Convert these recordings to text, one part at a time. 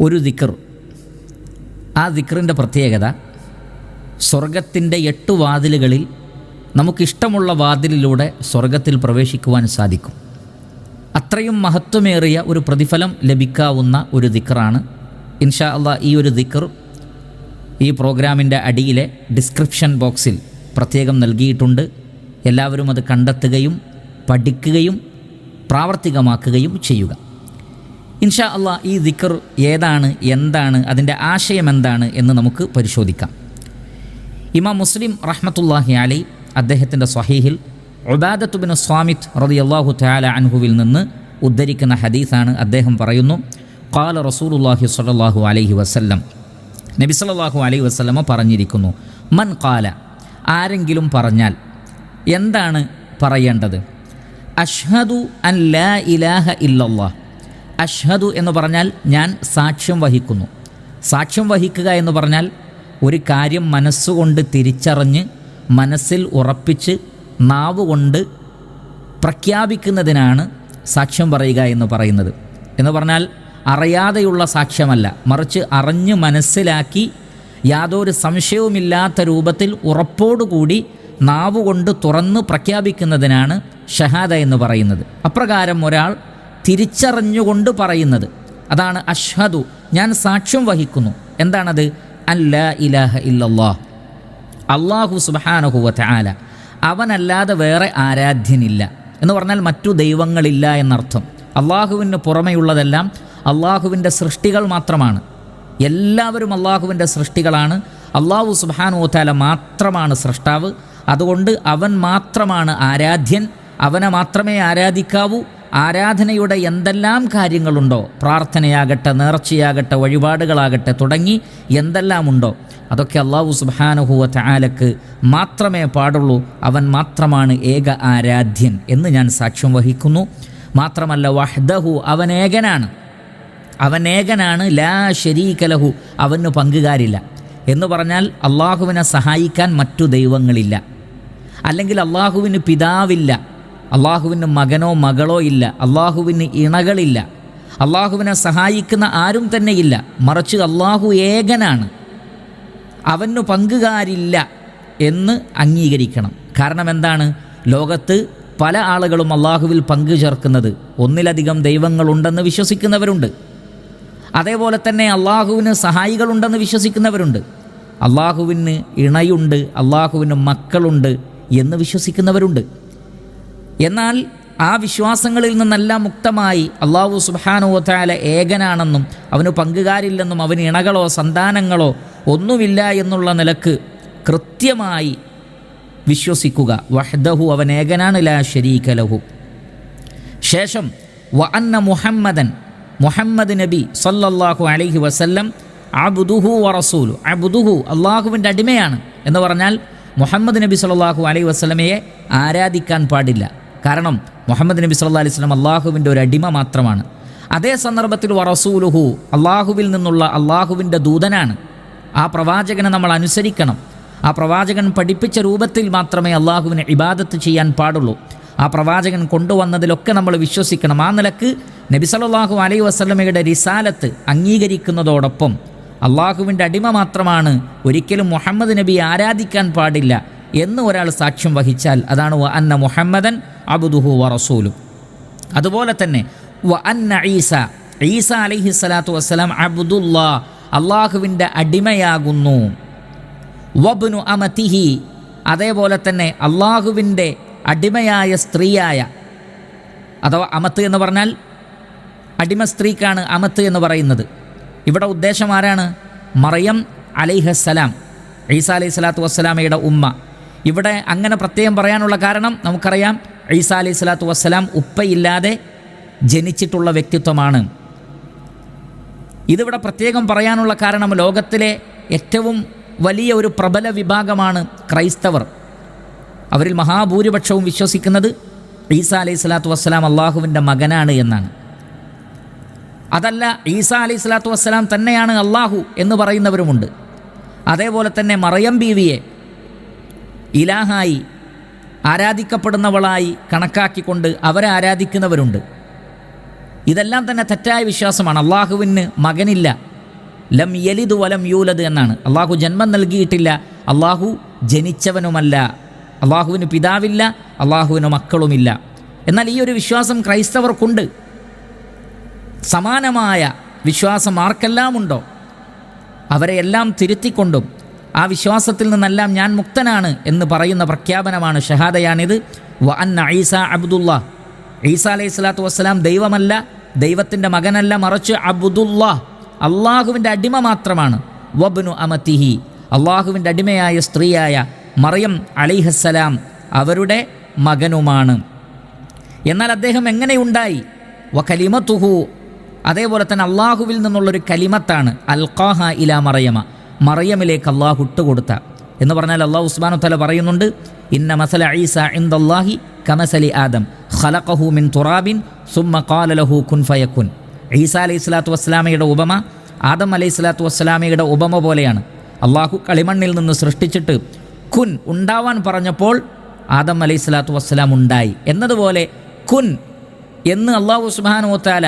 ഒരു ദിക്ർ. ആ ദിക്റിൻ്റെ പ്രത്യേകത, സ്വർഗത്തിൻ്റെ 8 വാതിലുകളിൽ നമുക്കിഷ്ടമുള്ള വാതിലിലൂടെ സ്വർഗത്തിൽ പ്രവേശിക്കുവാൻ സാധിക്കും. അത്രയും മഹത്വമേറിയ ഒരു പ്രതിഫലം ലഭിക്കാവുന്ന ഒരു ദിക്റാണ്. ഇൻഷാ അല്ലാഹ് ഈ ഒരു ദിക്ർ ഈ പ്രോഗ്രാമിൻ്റെ അടിയിലെ ഡിസ്ക്രിപ്ഷൻ ബോക്സിൽ പ്രത്യേകം നൽകിയിട്ടുണ്ട്. എല്ലാവരും അത് കണ്ടെത്തുകയും പഠിക്കുകയും പ്രാവർത്തികമാക്കുകയും ചെയ്യുക. ഇൻഷാ അല്ലാഹ് ഈ ദിക്ർ ഏതാണ്, എന്താണ്, അതിൻ്റെ ആശയം എന്താണ് എന്ന് നമുക്ക് പരിശോധിക്കാം. ഇമാം മുസ്ലിം റഹ്മത്തുള്ളാഹി അലൈഹി അദ്ദേഹത്തിൻ്റെ സ്വഹീഹിൽ ഉബാദത്ത് ബിൻ സ്വാമിത്ത് റളിയല്ലാഹു തആല അൻഹുവിൽ നിന്ന് ഉദ്ധരിക്കുന്ന ഹദീസാണ്. അദ്ദേഹം പറയുന്നു, ഖാല റസൂലുള്ളാഹി സ്വല്ലല്ലാഹു അലൈഹി വസല്ലം, നബി സല്ലല്ലാഹു അലൈഹി വസല്ലമ പറഞ്ഞിരിക്കുന്നു, മൻ ഖാല, ആരെങ്കിലും പറഞ്ഞാൽ. എന്താണ് പറയേണ്ടത്? അഷ്ഹദു അൻ ലാ ഇലാഹ ഇല്ലല്ലാഹ്. അഷ്ഹദു എന്ന് പറഞ്ഞാൽ ഞാൻ സാക്ഷ്യം വഹിക്കുന്നു. സാക്ഷ്യം വഹിക്കുക എന്ന് പറഞ്ഞാൽ ഒരു കാര്യം മനസ്സുകൊണ്ട് തിരിച്ചറിഞ്ഞ് മനസ്സിൽ ഉറപ്പിച്ച് നാവുകൊണ്ട് പ്രഖ്യാപിക്കുന്നതിനാണ് സാക്ഷ്യം പറയുക എന്ന് പറയുന്നത്. എന്ന് പറഞ്ഞാൽ അറിയാതെയുള്ള സാക്ഷ്യമല്ല, മറിച്ച് അറിഞ്ഞ് മനസ്സിലാക്കി യാതൊരു സംശയവുമില്ലാത്ത രൂപത്തിൽ ഉറപ്പോടുകൂടി നാവുകൊണ്ട് തുറന്ന് പ്രഖ്യാപിക്കുന്നതിനാണ് ഷഹാദ എന്ന് പറയുന്നത്. അപ്രകാരം ഒരാൾ തിരിച്ചറിഞ്ഞുകൊണ്ട് പറയുന്നത്, അതാണ് അഷ്ഹദു, ഞാൻ സാക്ഷ്യം വഹിക്കുന്നു. എന്താണത്? അല്ലാ ഇലാഹ ഇല്ലല്ലാഹ്, അല്ലാഹു സുബ്ഹാനഹു വ തആല, അവനല്ലാതെ വേറെ ആരാധ്യനില്ല എന്ന് പറഞ്ഞാൽ മറ്റു ദൈവങ്ങളില്ല എന്നർത്ഥം. അള്ളാഹുവിന് പുറമെയുള്ളതെല്ലാം അള്ളാഹുവിൻ്റെ സൃഷ്ടികൾ മാത്രമാണ്. എല്ലാവരും അള്ളാഹുവിൻ്റെ സൃഷ്ടികളാണ്. അള്ളാഹു സുബ്ഹാനഹു വ തആല മാത്രമാണ് സൃഷ്ടാവ്. അതുകൊണ്ട് അവൻ മാത്രമാണ് ആരാധ്യൻ, അവനെ മാത്രമേ ആരാധിക്കാവൂ. ആരാധനയുടെ എന്തെല്ലാം കാര്യങ്ങളുണ്ടോ, പ്രാർത്ഥനയാകട്ടെ, നേർച്ചയാകട്ടെ, വഴിപാടുകളാകട്ടെ, തുടങ്ങി എന്തെല്ലാമുണ്ടോ അതൊക്കെ അല്ലാഹു സുബ്ഹാനഹു വ തആലക്ക് മാത്രമേ പാടുള്ളൂ. അവൻ മാത്രമാണ് ഏക ആരാധ്യൻ എന്ന് ഞാൻ സാക്ഷ്യം വഹിക്കുന്നു. മാത്രമല്ല, വഹ്ദഹു, അവൻ ഏകനാണ്, ലാ ശരീക ലഹു, അവന് പങ്കുകാരില്ല. എന്ന് പറഞ്ഞാൽ അള്ളാഹുവിനെ സഹായിക്കാൻ മറ്റു ദൈവങ്ങളില്ല, അല്ലെങ്കിൽ അള്ളാഹുവിന് പിതാവില്ല, അള്ളാഹുവിന് മകനോ മകളോ ഇല്ല, അള്ളാഹുവിന് ഇണകളില്ല, അള്ളാഹുവിനെ സഹായിക്കുന്ന ആരും തന്നെയില്ല. മറിച്ച് അള്ളാഹു ഏകനാണ്, അവന് പങ്കുകാരില്ല എന്ന് അംഗീകരിക്കണം. കാരണം എന്താണ്? ലോകത്ത് പല ആളുകളും അള്ളാഹുവിൽ പങ്കു ചേർക്കുന്നത്, ഒന്നിലധികം ദൈവങ്ങളുണ്ടെന്ന് വിശ്വസിക്കുന്നവരുണ്ട്. അതേപോലെ തന്നെ അള്ളാഹുവിന് സഹായികളുണ്ടെന്ന് വിശ്വസിക്കുന്നവരുണ്ട്. അള്ളാഹുവിന് ഇണയുണ്ട്, അള്ളാഹുവിന് മക്കളുണ്ട് എന്ന് വിശ്വസിക്കുന്നവരുണ്ട്. എന്നാൽ ആ വിശ്വാസങ്ങളിൽ നിന്നെല്ലാം മുക്തമായി അള്ളാഹു സുബ്ഹാനഹു വ തആല ഏകനാണെന്നും അവന് പങ്കുകാരില്ലെന്നും അവന് ഇണകളോ സന്താനങ്ങളോ ഒന്നുമില്ല എന്നുള്ള നിലക്ക് കൃത്യമായി വിശ്വസിക്കുക. വഹ്ദഹു, അവൻ ഏകനാണ്, ലാ ശരീക ലഹു. ശേഷം വ അന്ന മുഹമ്മദൻ, മുഹമ്മദ് നബി സല്ലല്ലാഹു അലൈഹി വസല്ലം അബ്ദുഹു വ റസൂലു. അബ്ദുഹു, അള്ളാഹുവിൻ്റെ അടിമയാണ് എന്ന് പറഞ്ഞാൽ മുഹമ്മദ് നബി സല്ലല്ലാഹു അലൈഹി വസല്ലമയെ ആരാധിക്കാൻ പാടില്ല. കാരണം മുഹമ്മദ് നബി സല്ലല്ലാഹു അലൈഹി വസല്ലം അള്ളാഹുവിൻ്റെ ഒരു അടിമ മാത്രമാണ്. അതേ സന്ദർഭത്തിൽ വ റസൂലുഹു, അള്ളാഹുവിൽ നിന്നുള്ള അള്ളാഹുവിൻ്റെ ദൂതനാണ്. ആ പ്രവാചകനെ നമ്മൾ അനുസരിക്കണം. ആ പ്രവാചകൻ പഠിപ്പിച്ച രൂപത്തിൽ മാത്രമേ അള്ളാഹുവിനെ ഇബാദത്ത് ചെയ്യാൻ പാടുള്ളൂ. ആ പ്രവാചകൻ കൊണ്ടുവന്നതിലൊക്കെ നമ്മൾ വിശ്വസിക്കണം. ആ നിലക്ക് നബി സല്ലല്ലാഹു അലൈഹി വസല്ലമയുടെ റിസാലത്ത് അംഗീകരിക്കുന്നതോടൊപ്പം അള്ളാഹുവിൻ്റെ അടിമ മാത്രമാണ്, ഒരിക്കലും മുഹമ്മദ് നബിയെ ആരാധിക്കാൻ പാടില്ല എന്ന് ഒരാൾ സാക്ഷ്യം വഹിച്ചാൽ അതാണ് വ അന്ന മുഹമ്മദൻ അബ്ദുഹു വ റസൂലു. അതുപോലെ തന്നെ വ അന്ന ഈസ അലൈഹി സ്വലാത്തു വസ്സലാം അബ്ദുല്ലാ, അള്ളാഹുവിൻ്റെ അടിമയാകുന്നു. വബ്നു അമതിഹി, അതേപോലെ തന്നെ അള്ളാഹുവിൻ്റെ അടിമയായ സ്ത്രീയായ, അഥവാ അമത്ത് എന്ന് പറഞ്ഞാൽ അടിമ സ്ത്രീക്കാണ് അമത്ത് എന്ന് പറയുന്നത്. ഇവിടെ ഉദ്ദേശം ആരാണ്? മറിയം അലൈഹിസ്സലാം, ഈസാ അലൈഹി സ്വലാത്തു വസ്സലാമയുടെ ഉമ്മ. ഇവിടെ അങ്ങനെ പ്രത്യേകം പറയാനുള്ള കാരണം നമുക്കറിയാം, ഈസാ അലൈഹി സ്വലാത്തു വസ്സലാം ഉപ്പയില്ലാതെ ജനിച്ചിട്ടുള്ള വ്യക്തിത്വമാണ്. ഇതിവിടെ പ്രത്യേകം പറയാനുള്ള കാരണം ലോകത്തിലെ ഏറ്റവും വലിയ ഒരു പ്രബല വിഭാഗമാണ് ക്രൈസ്തവർ. അവരിൽ മഹാഭൂരിപക്ഷവും വിശ്വസിക്കുന്നത് ഈസാ അലൈഹി സ്വലാത്തു വസ്സലാം അള്ളാഹുവിൻ്റെ മകനാണ് എന്നാണ്. അതല്ല, ഈസാ അലൈഹി സ്വലാത്തു വസ്സലാം തന്നെയാണ് അള്ളാഹു എന്ന് പറയുന്നവരുമുണ്ട്. അതേപോലെ തന്നെ മറിയം ബീവിയെ ഇലാഹായി ആരാധിക്കപ്പെടുന്നവളായി കണക്കാക്കിക്കൊണ്ട് അവരെ ആരാധിക്കുന്നവരുണ്ട്. ഇതെല്ലാം തന്നെ തെറ്റായ വിശ്വാസമാണ്. അള്ളാഹുവിന് മകനില്ല, ലം യലിദ് വലം യൂലദ് എന്നാണ്. അള്ളാഹു ജന്മം നൽകിയിട്ടില്ല, അള്ളാഹു ജനിച്ചവനുമല്ല, അള്ളാഹുവിന് പിതാവില്ല, അള്ളാഹുവിന് മക്കളുമില്ല. എന്നാൽ ഈ ഒരു വിശ്വാസം ക്രൈസ്തവർക്കുണ്ട്. സമാനമായ വിശ്വാസം ആർക്കെല്ലാം ഉണ്ടോ അവരെയെല്ലാം തിരുത്തിക്കൊണ്ടും ആ വിശ്വാസത്തിൽ നിന്നെല്ലാം ഞാൻ മുക്തനാണ് എന്ന് പറയുന്ന പ്രഖ്യാപനമാണ്, ഷഹാദയാണിത്. വ അന്ന ഈസ അബ്ദുല്ലാ, ഈസ അലൈഹി സ്വലാത്തു വസ്സലാം ദൈവമല്ല, ദൈവത്തിൻ്റെ മകനല്ല, മറിച്ച് അബ്ദുല്ലാ, അള്ളാഹുവിൻ്റെ അടിമ മാത്രമാണ്. വബ്നു അമത്തിഹി, അള്ളാഹുവിൻ്റെ അടിമയായ സ്ത്രീയായ മറിയം അലൈഹിസ്സലാം അവരുടെ മകനുമാണ്. എന്നാൽ അദ്ദേഹം എങ്ങനെയുണ്ടായി? വ കലിമത്തുഹു, അതേപോലെ തന്നെ അള്ളാഹുവിൽ നിന്നുള്ളൊരു കലിമത്താണ്. അൽഖാഹ ഇലാ മറിയമ, മറിയമിലേക്ക് അള്ളാഹു ഇട്ടുകൊടുത്ത എന്ന് പറഞ്ഞാൽ അള്ളാഹു സുബ്ഹാനഹു വതആല പറയുന്നുണ്ട്, ഇന്ന മസല ഈസ ഇൻദല്ലാഹി കമസലി ആദം ഖലഖഹു മിൻ തുറാബിൻ സുമ്മ ഖാല ലഹു കുൻ ഫയകുൻ. ഈസ അലൈഹി സ്വലാത്തു വസ്സലാമയുടെ ഉപമ ആദം അലൈഹി സ്വലാത്തു വസ്സലാമയുടെ ഉപമ പോലെയാണ്. അള്ളാഹു കളിമണ്ണിൽ നിന്ന് സൃഷ്ടിച്ചിട്ട് കുൻ ഉണ്ടാവാൻ പറഞ്ഞപ്പോൾ ആദം അലൈഹി സ്വലാത്തു വസ്സലാം ഉണ്ടായി എന്നതുപോലെ കുൻ എന്ന് അള്ളാഹു സുബ്ഹാനഹു വതആല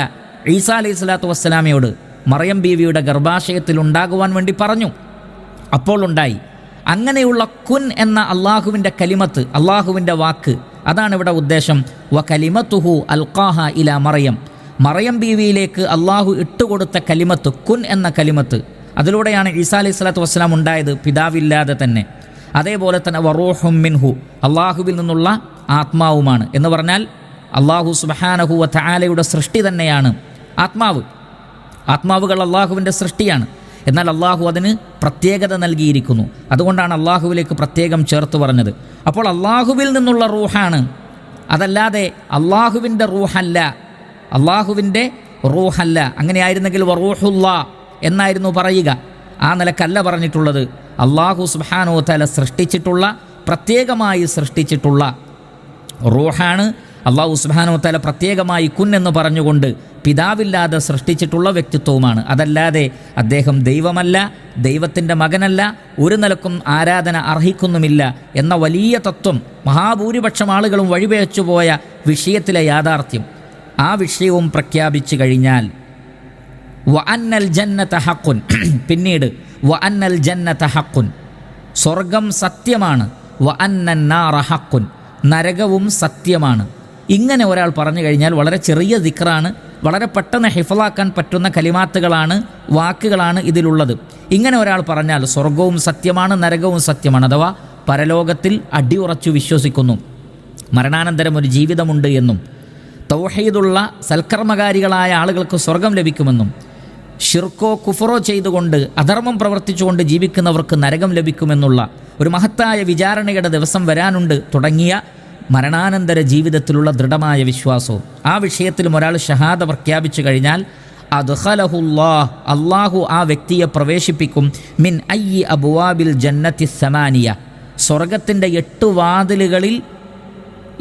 ഈസ അലൈഹി സ്വലാത്തു വസ്സലാമയോട് മറിയം ബീവിയുടെ ഗർഭാശയത്തിൽ ഉണ്ടാകുവാൻ വേണ്ടി പറഞ്ഞു, അപ്പോൾ ഉണ്ടായി. അങ്ങനെയുള്ള കുൻ എന്ന അള്ളാഹുവിൻ്റെ കലിമത്ത്, അള്ളാഹുവിൻ്റെ വാക്ക്, അതാണ് ഇവിടെ ഉദ്ദേശം. വ കലിമത്തുഹു അൽഖാഹ ഇലാ മറിയം, മറിയം ബീവിയിലേക്ക് അള്ളാഹു ഇട്ടുകൊടുത്ത കലിമത്ത്, കുൻ എന്ന കലിമത്ത്, അതിലൂടെയാണ് ഈസാ അലൈഹി സ്വലാത്തു വസ്സലാം ഉണ്ടായത്, പിതാവില്ലാതെ തന്നെ. അതേപോലെ തന്നെ വറൂഹും മിൻഹു, അള്ളാഹുവിൽ നിന്നുള്ള ആത്മാവുമാണ് എന്ന് പറഞ്ഞാൽ അള്ളാഹു സുബ്ഹാനഹു വ തആലയുടെ സൃഷ്ടി തന്നെയാണ് ആത്മാവ്. ആത്മാവുകൾ അള്ളാഹുവിൻ്റെ സൃഷ്ടിയാണ്. എന്നാൽ അള്ളാഹു അതിന് പ്രത്യേകത നൽകിയിരിക്കുന്നു. അതുകൊണ്ടാണ് അള്ളാഹുവിലേക്ക് പ്രത്യേകം ചേർത്ത് പറഞ്ഞത്. അപ്പോൾ അള്ളാഹുവിൽ നിന്നുള്ള റൂഹാണ്, അതല്ലാതെ അള്ളാഹുവിൻ്റെ റൂഹല്ല, അള്ളാഹുവിൻ്റെ റൂഹല്ല. അങ്ങനെയായിരുന്നെങ്കിൽ വറൂഹുല്ലാ എന്നായിരുന്നു പറയുക. ആ നിലക്കല്ല പറഞ്ഞിട്ടുള്ളത്. അള്ളാഹു സുബ്ഹാനഹു വ തആല സൃഷ്ടിച്ചിട്ടുള്ള, പ്രത്യേകമായി സൃഷ്ടിച്ചിട്ടുള്ള റൂഹാണ്. അള്ളാഹു സുബ്ഹാനഹു വ തആല പ്രത്യേകമായി കുൻ എന്ന് പറഞ്ഞുകൊണ്ട് പിതാവില്ലാതെ സൃഷ്ടിച്ചിട്ടുള്ള വ്യക്തിത്വവുമാണ്. അതല്ലാതെ അദ്ദേഹം ദൈവമല്ല, ദൈവത്തിൻ്റെ മകനല്ല, ഒരു നിലക്കും ആരാധന അർഹിക്കുന്നുമില്ല എന്ന വലിയ തത്വം മഹാഭൂരിപക്ഷം ആളുകളും വഴിപേച്ചു പോയ വിഷയത്തിലെ യാഥാർത്ഥ്യം, ആ വിഷയവും പ്രഖ്യാപിച്ചു കഴിഞ്ഞാൽ വ അന്നൽ ജന്നത ഹഖുൻ, പിന്നീട് വ അന്നൽ ജന്നത ഹഖുൻ, സ്വർഗം സത്യമാണ്. വ അന്നൻ നാറ ഹഖുൻ, നരകവും സത്യമാണ്. ഇങ്ങനെ ഒരാൾ പറഞ്ഞു കഴിഞ്ഞാൽ വളരെ ചെറിയ ദിക്റാണ്, വളരെ പെട്ടെന്ന് ഹിഫ്ളാക്കാൻ പറ്റുന്ന കലിമാത്തുകളാണ്, വാക്കുകളാണ് ഇതിലുള്ളത്. ഇങ്ങനെ ഒരാൾ പറഞ്ഞാൽ സ്വർഗവും സത്യമാണ്, നരകവും സത്യമാണ്, അഥവാ പരലോകത്തിൽ അടിയുറച്ചു വിശ്വസിക്കുന്നു, മരണാനന്തരം ഒരു ജീവിതമുണ്ട് എന്നും, തൗഹീദുള്ള സൽക്കർമ്മകാരികളായ ആളുകൾക്ക് സ്വർഗം ലഭിക്കുമെന്നും, ഷിർക്കോ കുഫറോ ചെയ്തുകൊണ്ട് അധർമ്മം പ്രവർത്തിച്ചുകൊണ്ട് ജീവിക്കുന്നവർക്ക് നരകം ലഭിക്കുമെന്നുള്ള ഒരു മഹത്തായ വിചാരണയുടെ ദിവസം വരാനുണ്ട് തുടങ്ങിയ മരണാനന്തര ജീവിതത്തിലുള്ള ദൃഢമായ വിശ്വാസവും ആ വിഷയത്തിലും ഒരാൾ ഷഹാദ പ്രഖ്യാപിച്ചു കഴിഞ്ഞാൽ അദ്ഖലഹുല്ലാഹ്, അള്ളാഹു ആ വ്യക്തിയെ പ്രവേശിപ്പിക്കും മിൻ അയ്യി അബ്വാബിൽ ജന്നത്തി സമാനിയ, സ്വർഗത്തിൻ്റെ 8 വാതിലുകളിൽ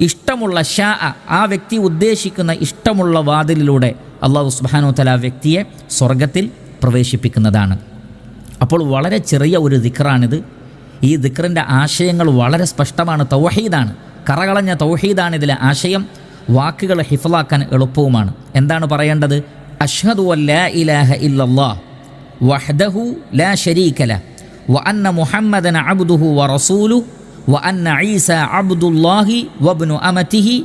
ഇഷ്ടമുള്ള ഷാ, ആ വ്യക്തി ഉദ്ദേശിക്കുന്ന ഇഷ്ടമുള്ള വാതിലിലൂടെ അള്ളാഹു സുബ്ഹാനഹു വ തആല ആ വ്യക്തിയെ സ്വർഗത്തിൽ പ്രവേശിപ്പിക്കുന്നതാണ്. അപ്പോൾ വളരെ ചെറിയ ഒരു ദിക്റാണിത്. ഈ ദിക്റിൻ്റെ ആശയങ്ങൾ വളരെ സ്പഷ്ടമാണ്, തൗഹീദാണ്, കറകളഞ്ഞ തൗഹീദാണ് ഇതിലെ ആശയം. വാക്കുകൾ ഹിഫ്ളാക്കാൻ എളുപ്പവുമാണ്. എന്താണ് പറയേണ്ടത്? അഷ്ഹദു അല്ലാ ഇലാഹ ഇല്ലല്ലാഹ് വഹ്ദഹു ലാ ശരീക ലഹ് വ അന്ന മുഹമ്മദൻ അബ്ദുഹു വ റസൂലുഹു വ അന്ന ഈസ അബ്ദുല്ലാഹി വബ്നു അമതിഹി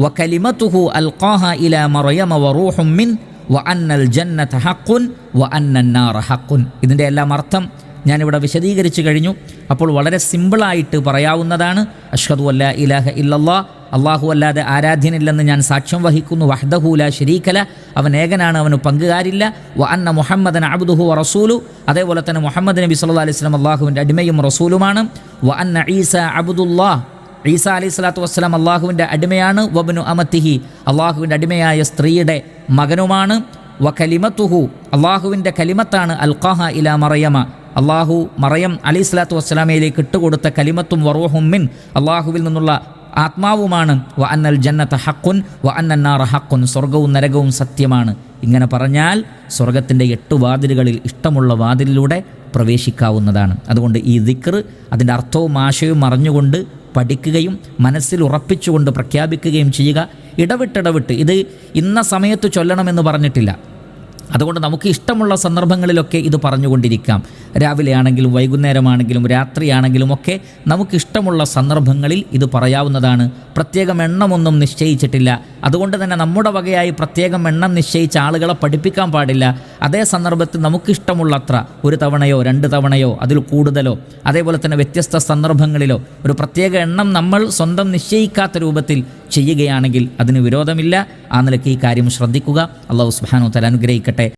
വ കലിമതുഹു അൽഖാഹ ഇലാ മറിയമ വ റൂഹും മിൻ വ അന്നൽ ജന്നത ഹഖുൻ വ അന്നൻ നാറ ഹഖുൻ. ഇതിൻ്റെ എല്ലാം അർത്ഥം ഞാനിവിടെ വിശദീകരിച്ചു കഴിഞ്ഞു. അപ്പോൾ വളരെ സിമ്പിളായിട്ട് പറയാവുന്നതാണ്. അഷ്ഹദു അല്ലാ ഇലാഹ ഇല്ലല്ലാഹ്, അള്ളാഹു അല്ലാതെ ആരാധ്യനില്ലെന്ന് ഞാൻ സാക്ഷ്യം വഹിക്കുന്നു. വഹ്ദഹു ലാ ശരീക ലഹ്, അവൻ ഏകനാണ്, അവന് പങ്കുകാരില്ല. വ അന്ന മുഹമ്മദൻ അബ്ദുഹു വ റസൂലു, അതേപോലെ തന്നെ മുഹമ്മദ് നബി സല്ലല്ലാഹു അലൈഹി വസല്ലം അള്ളാഹുവിൻ്റെ അടിമയും റസൂലുമാണ്. വ അന്ന ഈസ അബ്ദുല്ലാഹ്, ഈസ അലൈഹി സ്വലാത്തു വസ്സലാം അള്ളാഹുവിൻ്റെ അടിമയാണ്. വബ്നു അമതിഹി, അള്ളാഹുവിൻ്റെ അടിമയായ സ്ത്രീയുടെ മകനുമാണ്. വ കലിമത്തുഹു, അള്ളാഹുവിൻ്റെ കലിമത്താണ്. അൽഖാഹ ഇലാ മറിയമ, അള്ളാഹു മറിയം അലൈഹി സ്വലാത്തു വസ്സലാമയിലേക്ക് ഇട്ടുകൊടുത്ത കലിമത്തും വറൂഹും മിൻ, അള്ളാഹുവിൽ നിന്നുള്ള ആത്മാവുമാണ്. വ അന്നൽ ജന്നത ഹഖുൻ വ അന്നൻ നാറ ഹഖുൻ, സ്വർഗവും നരകവും സത്യമാണ്. ഇങ്ങനെ പറഞ്ഞാൽ സ്വർഗത്തിൻ്റെ 8 വാതിലുകളിൽ ഇഷ്ടമുള്ള വാതിലിലൂടെ പ്രവേശിക്കാവുന്നതാണ്. അതുകൊണ്ട് ഈ ദിക്ർ അതിൻ്റെ അർത്ഥവും ആശയവും അറിഞ്ഞുകൊണ്ട് പഠിക്കുകയും മനസ്സിൽ ഉറപ്പിച്ചുകൊണ്ട് പ്രഖ്യാപിക്കുകയും ചെയ്യുക. ഇടവിട്ടിടവിട്ട് ഇത് ഇന്ന സമയത്ത് ചൊല്ലണമെന്ന് പറഞ്ഞിട്ടില്ല. അതുകൊണ്ട് നമുക്ക് ഇഷ്ടമുള്ള സന്ദർഭങ്ങളിലൊക്കെ ഇത് പറഞ്ഞുകൊണ്ടിരിക്കാം. രാവിലെ ആണെങ്കിലും വൈകുന്നേരമാണെങ്കിലും രാത്രിയാണെങ്കിലും ഒക്കെ നമുക്കിഷ്ടമുള്ള സന്ദർഭങ്ങളിൽ ഇത് പറയാവുന്നതാണ്. പ്രത്യേകം എണ്ണമൊന്നും നിശ്ചയിച്ചിട്ടില്ല. അതുകൊണ്ട് തന്നെ നമ്മുടെ വകയായി പ്രത്യേകം എണ്ണം നിശ്ചയിച്ച ആളുകളെ പഠിപ്പിക്കാൻ പാടില്ല. അതേ സന്ദർഭത്തിൽ നമുക്കിഷ്ടമുള്ളത്ര ഒരു തവണയോ 2 തവണയോ അതിൽ കൂടുതലോ, അതേപോലെ തന്നെ വ്യത്യസ്ത സന്ദർഭങ്ങളിലോ ഒരു പ്രത്യേക എണ്ണം നമ്മൾ സ്വന്തം നിശ്ചയിക്കാത്ത രൂപത്തിൽ ചെയ്യുകയാണെങ്കിൽ അതിന് വിരോധമില്ല. ആ നിലയ്ക്ക് ഈ കാര്യം ശ്രദ്ധിക്കുക. അല്ലാഹു സുബ്ഹാനഹു വ തആല അനുഗ്രഹിക്കട്ടെ.